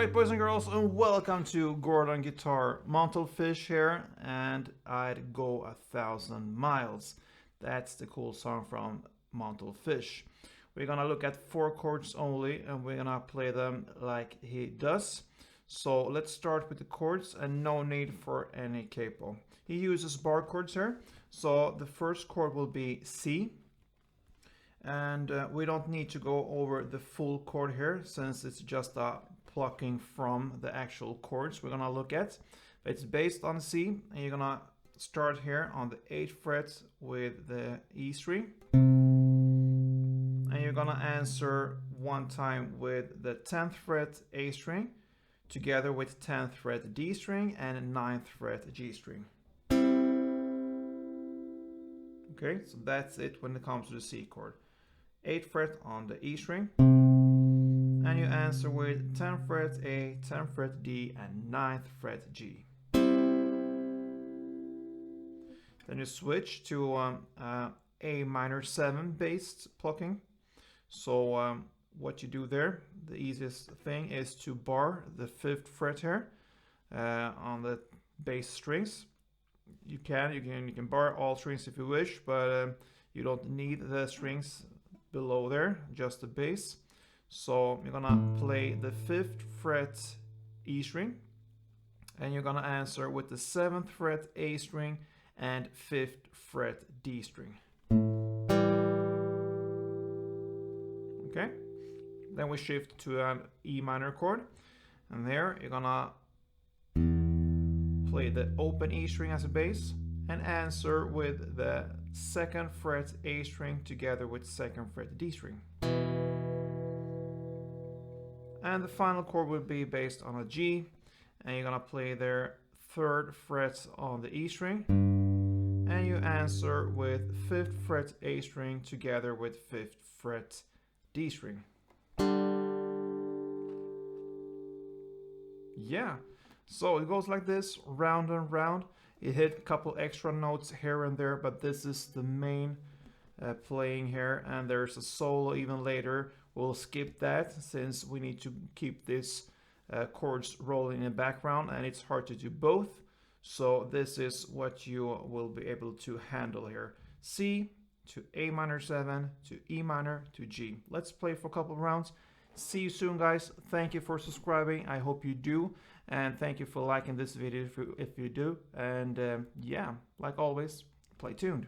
Alright, boys and girls, and welcome to Gordon Guitar. Montell Fish here, and I'd go 1,000 miles. That's the cool song from Montell Fish. We're gonna look at 4 chords only, and we're gonna play them like he does. So let's start with the chords, and no need for any capo. He uses bar chords here. So the first chord will be C. And we don't need to go over the full chord here, since it's just a plucking from the actual chords we're gonna look at. It's based on C, and you're gonna start here on the 8th fret with the E string, and you're gonna answer one time with the 10th fret A string together with 10th fret D string and 9th fret G string. Okay, so that's it when it comes to the C chord. 8th fret on the E string, and you answer with 10th fret A, 10th fret D, and 9th fret G. Then you switch to A minor 7 based plucking. So what you do there, the easiest thing is to bar the 5th fret here on the bass strings. You can bar all strings if you wish, but you don't need the strings below there, just the bass. So you're gonna play the 5th fret E string, and you're gonna answer with the 7th fret A string and 5th fret D string. Okay, then we shift to an E minor chord, and there you're gonna play the open E string as a bass and answer with the 2nd fret A string together with 2nd fret D string. And the final chord will be based on a G, and you're gonna play their 3rd fret on the E string, and you answer with 5th fret A string together with 5th fret D string. Yeah, so it goes like this, round and round. You hit a couple extra notes here and there, but this is the main playing here, and there's a solo even later. We'll skip that since we need to keep this chords rolling in the background, and it's hard to do both. So this is what you will be able to handle here. C to A minor 7 to E minor to G. Let's play for a couple of rounds. See you soon, guys. Thank you for subscribing. I hope you do, and thank you for liking this video if you do. And yeah, like always, play tuned.